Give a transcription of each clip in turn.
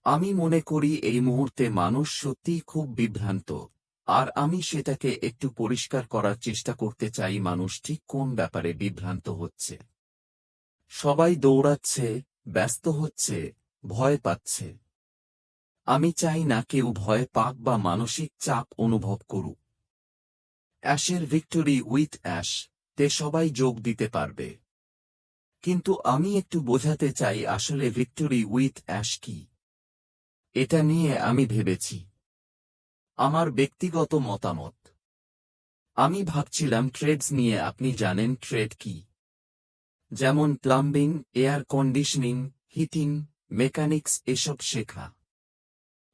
আমি মনে করি এই মুহূর্তে মানুষ সত্যিই খুব বিভ্রান্ত, আর আমি সেটাকে একটু পরিষ্কার করার চেষ্টা করতে চাই। মানুষ ঠিক কোন ব্যাপারে বিভ্রান্ত হচ্ছে? সবাই দৌড়াচ্ছে, ব্যস্ত হচ্ছে, ভয় পাচ্ছে। আমি চাই না কেউ ভয় পাক বা মানসিক চাপ অনুভব করুক। অ্যাশের ভিক্টোরি উইথ অ্যাশ তে সবাই যোগ দিতে পারবে, কিন্তু আমি একটু বোঝাতে চাই আসলে ভিক্টোরি উইথ অ্যাশ কি। এটা নিয়ে আমি ভেবেছি। আমার ব্যক্তিগত মতামত, আমি ভাবছিলাম ট্রেডস নিয়ে। আপনি জানেন ট্রেড কি? যেমন plumbing, air conditioning, heating, mechanics, এসব শেখা।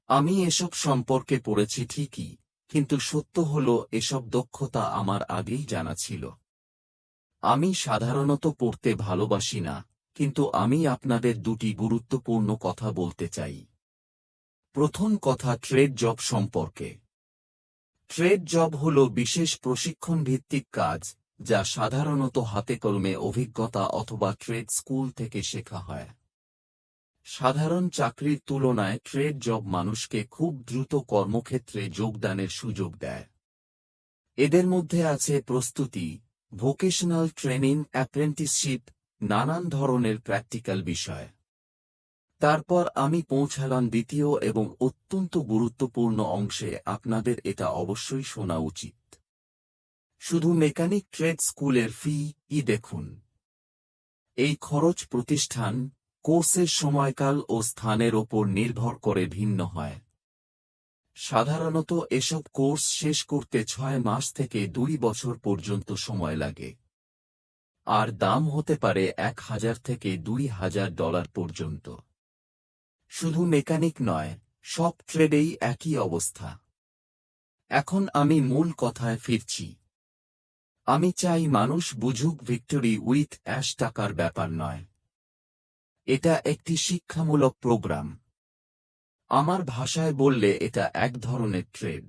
আমি এসব সম্পর্কে পড়েছি ঠিকই, কিন্তু সত্য হল এসব দক্ষতা আমার আগেই জানা ছিল। আমি সাধারণত পড়তে ভালোবাসি না, কিন্তু আমি আপনাদের দুটি গুরুত্বপূর্ণ কথা বলতে চাই। প্রথম কথা ট্রেড জব সম্পর্কে। ট্রেড জব হল বিশেষ প্রশিক্ষণ ভিত্তিক কাজ, যা সাধারণত হাতেকলমে অভিজ্ঞতা অথবা ট্রেড স্কুল থেকে শেখা হয়। সাধারণ চাকরির তুলনায় ট্রেড জব মানুষকে খুব দ্রুত কর্মক্ষেত্রে যোগদানের সুযোগ দেয়। এদের মধ্যে আছে প্রস্তুতি, ভোকেশনাল ট্রেনিং, অ্যাপ্রেন্টিসশিপ, নানান ধরনের প্র্যাকটিক্যাল বিষয়। তারপর আমি পৌঁছালাম দ্বিতীয় এবং অত্যন্ত গুরুত্বপূর্ণ অংশে। আপনাদের এটা অবশ্যই শোনা উচিত। শুধু মেকানিক ট্রেড স্কুলের ফি দেখুন। এই খরচ প্রতিষ্ঠান, কোর্সের সময়কাল ও স্থানের ওপর নির্ভর করে ভিন্ন হয়। সাধারণত এসব কোর্স শেষ করতে 6 মাস থেকে 2 বছর পর্যন্ত সময় লাগে, আর দাম হতে পারে $1000 থেকে $2000 পর্যন্ত। শুধু মেকানিক নয়, সব ট্রেডেই একই অবস্থা। এখন আমি মূল কথায় ফিরছি। আমি চাই মানুষ বুঝুক ভিক্টোরি উইথ অ্যাশ টাকার ব্যাপার নয়। এটা একটি শিক্ষামূলক প্রোগ্রাম। আমার ভাষায় বললে এটা এক ধরনের ট্রেড।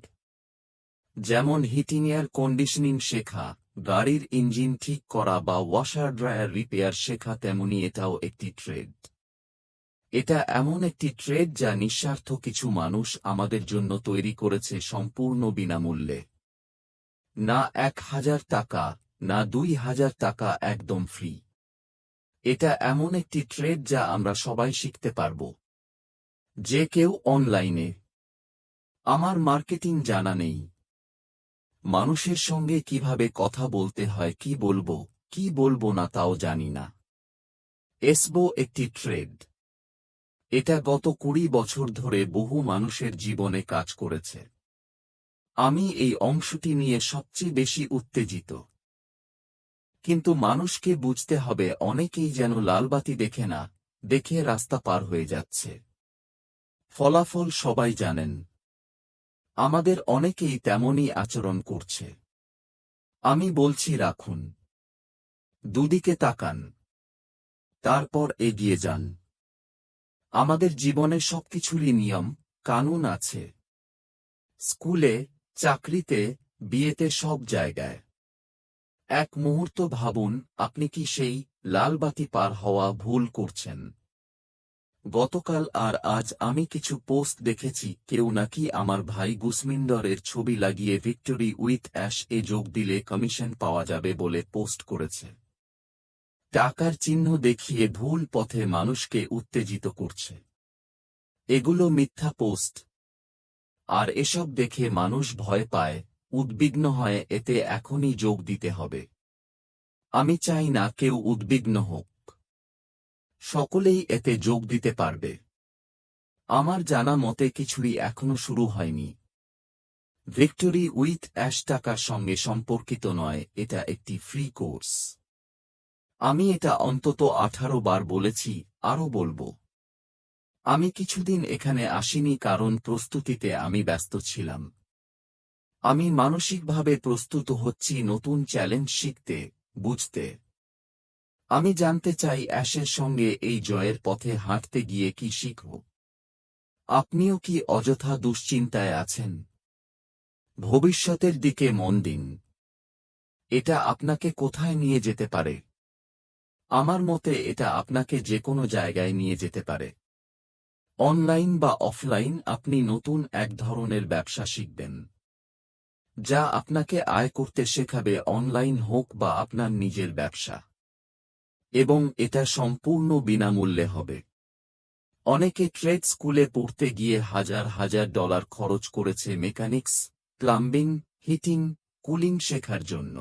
যেমন হিটিং এয়ার কন্ডিশনিং শেখা, গাড়ির ইঞ্জিন ঠিক করা বা ওয়াশার ড্রায়ার রিপেয়ার শেখা, তেমনি এটাও একটি ট্রেড। এটা এমন একটি ট্রেড যা নিঃস্বার্থ কিছু মানুষ আমাদের জন্য তৈরি করেছে সম্পূর্ণ বিনামূল্যে। না 1000 টাকা, না 2000 টাকা, একদম ফ্রি। এটা এমন একটি ট্রেড যা আমরা সবাই শিখতে পারব। যে কেউ অনলাইনে। আমার মার্কেটিং জানা নেই। মানুষের সঙ্গে কিভাবে কথা বলতে হয়, কি বলবো না তাও জানি না। এসবো একটি ট্রেড। এটা গত 20 বছর ধরে বহু মানুষের জীবনে কাজ করেছে। আমি এই অংশটি নিয়ে সবচেয়ে বেশি উত্তেজিত। কিন্তু মানুষকে বুঝতে হবে, অনেকেই যেন লালবাতি দেখে না, দেখে রাস্তা পার হয়ে যাচ্ছে। ফলাফল সবাই জানেন। আমাদের অনেকেই তেমনই আচরণ করছে। আমি বলছি রাখুন। দুদিকে তাকান। তারপর এগিয়ে যান। আমাদের জীবনে সবকিছুরই নিয়ম, কানুন আছে। স্কুলে, চাকরিতে, বিয়েতে, সব জায়গায়। এক মুহূর্ত ভাবুন, আপনি কি সেই লালবাতি পার হওয়া ভুল করছেন? গতকাল আর আজ আমি কিছু পোস্ট দেখেছি, কেউ নাকি আমার ভাই গুসমিন্দরের ছবি লাগিয়ে ভিক্টোরি উইথ অ্যাশ এ যোগ দিলে কমিশন পাওয়া যাবে বলে পোস্ট করেছে। টাকার চিহ্ন দেখিয়ে ভুল পথে মানুষকে উত্তেজিত করছে। এগুলো মিথ্যা পোস্ট। আর এসব দেখে মানুষ ভয় পায়, উদ্বিগ্ন হয়, এতে এখনই যোগ দিতে হবে। আমি চাই না কেউ উদ্বিগ্ন হোক। সকলেই এতে যোগ দিতে পারবে। আমার জানা মতে কিছুই এখনো শুরু হয়নি। ভিক্টোরি উইথ অ্যাশ টাকার সঙ্গে সম্পর্কিত নয়, এটা একটি ফ্রি কোর্স। আমি এটা অন্তত 18 বার বলেছি, আরও বলবো। আমি কিছুদিন এখানে আসিনি কারণ প্রস্তুতিতে আমি ব্যস্ত ছিলাম। আমি মানসিকভাবে প্রস্তুত হচ্ছি নতুন চ্যালেঞ্জ শিখতে, বুঝতে। আমি জানতে চাই অ্যাশের সঙ্গে এই জয়ের পথে হাঁটতে গিয়ে কি শিখব। আপনিও কি অযথা দুশ্চিন্তায় আছেন? ভবিষ্যতের দিকে মন দিন। এটা আপনাকে কোথায় নিয়ে যেতে পারে? আমার মতে এটা আপনাকে যে কোনো জায়গায় নিয়ে যেতে পারে। অনলাইন বা অফলাইন আপনি নতুন এক ধরনের ব্যবসা শিখবেন, যা আপনাকে আয় করতে শেখাবে, অনলাইন হোক বা আপনার নিজের ব্যবসা। এবং এটা সম্পূর্ণ বিনামূল্যে হবে। অনেকে ট্রেড স্কুলে পড়তে গিয়ে হাজার হাজার ডলার খরচ করেছে মেকানিক্স, প্লাম্বিং, হিটিং, কুলিং শেখার জন্য।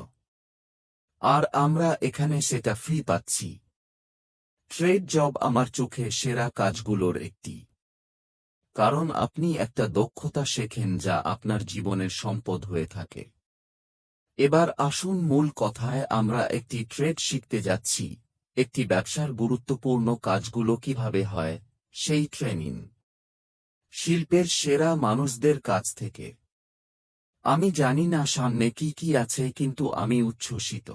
আর আমরা এখানে সেটা ফ্রি পাচ্ছি। ট্রেড জব আমার চোখে সেরা কাজগুলোর একটি, কারণ আপনি একটা দক্ষতা শেখেন যা আপনার জীবনের সম্পদ হয়ে থাকে। এবার আসুন মূল কথায়, আমরা একটি ট্রেড শিখতে যাচ্ছি, একটি ব্যবসার গুরুত্বপূর্ণ কাজগুলো কিভাবে হয়, সেই ট্রেনিং। শিল্পের সেরা মানুষদের কাছ থেকে। আমি জানি না সামনে কি কি আছে, কিন্তু আমি উচ্ছ্বসিত।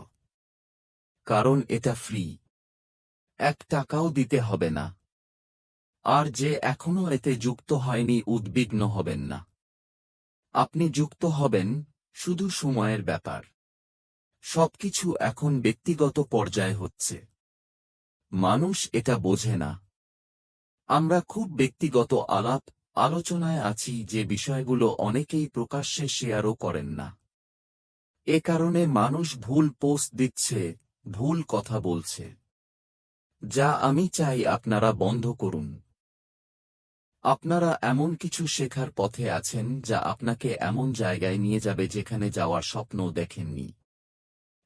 কারণ এটা ফ্রি। $1 দিতে হবে না। আর যে এখনো এতে যুক্ত হয়নি, উদ্বিগ্ন হবেন না। আপনি যুক্ত হবেন, শুধু সময়ের ব্যাপার। সবকিছু এখন ব্যক্তিগত পর্যায়ে হচ্ছে। মানুষ এটা বোঝে না। আমরা খুব ব্যক্তিগত আলোচনায় আছি, যে বিষয়গুলো অনেকেই প্রকাশ্যে শেয়ারও করেন না। এ কারণে মানুষ ভুল পোস্ট দিচ্ছে, ভুল কথা বলছে। যা আমি চাই আপনারা বন্ধ করুন। আপনারা এমন কিছু শেখার পথে আছেন যা আপনাকে এমন জায়গায় নিয়ে যাবে যেখানে যাওয়ার স্বপ্নও দেখেননি।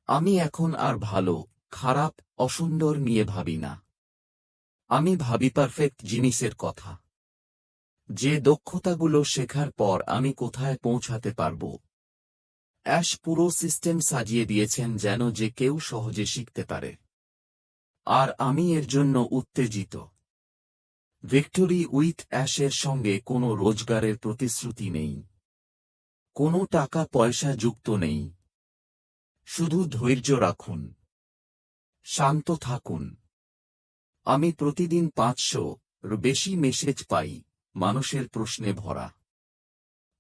আমি এখন আর ভালো, খারাপ, অসুন্দর নিয়ে ভাবি না। আমি ভাবি পারফেক্ট জিনিসের কথা। যে দক্ষতাগুলো শেখার পর আমি কোথায় পৌঁছাতে পারব। অ্যাশ পুরো সিস্টেম সাজিয়ে দিয়েছেন যেন যে কেউ সহজে শিখতে পারে। আর আমি এর জন্য উত্তেজিত। ভিক্টোরি উইথ অ্যাশের সঙ্গে কোনো রোজগারের প্রতিশ্রুতি নেই। কোনো টাকা পয়সা যুক্ত নেই। শুধু ধৈর্য রাখুন। শান্ত থাকুন। আমি প্রতিদিন 500-র বেশি মেসেজ পাই, মানুষের প্রশ্নে ভরা।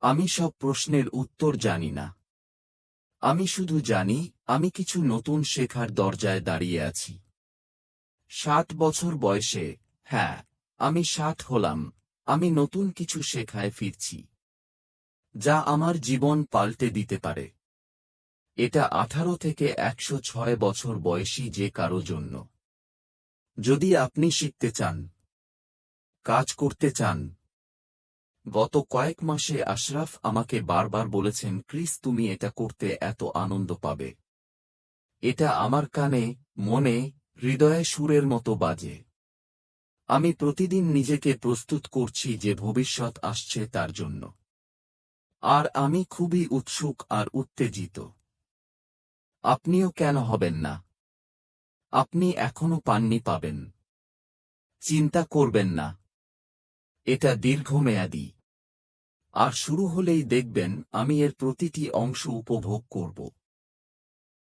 আমি সব প্রশ্নের উত্তর জানি না। আমি শুধু জানি, আমি কিছু নতুন শেখার দরজায় দাঁড়িয়ে আছি। 60 বছর বয়সে, হ্যাঁ, আমি 60 হলাম, আমি নতুন কিছু শেখায় ফিরছি, যা আমার জীবন পাল্টে দিতে পারে। এটা 18 থেকে 106 বছর বয়সী যে কারো জন্য। যদি আপনি শিখতে চান, কাজ করতে চান। গত কয়েক মাসে আশরাফ আমাকে বারবার বলেছেন, ক্রিস, তুমি এটা করতে এত আনন্দ পাবে। এটা আমার কানে, মনে, হৃদয়ে সুরের মতো বাজে। আমি প্রতিদিন নিজেকে প্রস্তুত করছি যে ভবিষ্যৎ আসছে তার জন্য। আর আমি খুবই উৎসুক আর উত্তেজিত। আপনিও কেন হবেন না? আপনি এখনো পাননি, পাবেন। চিন্তা করবেন না। এটা দীর্ঘমেয়াদী। আর শুরু হলেই দেখবেন আমি এর প্রতিটি অংশ উপভোগ করব।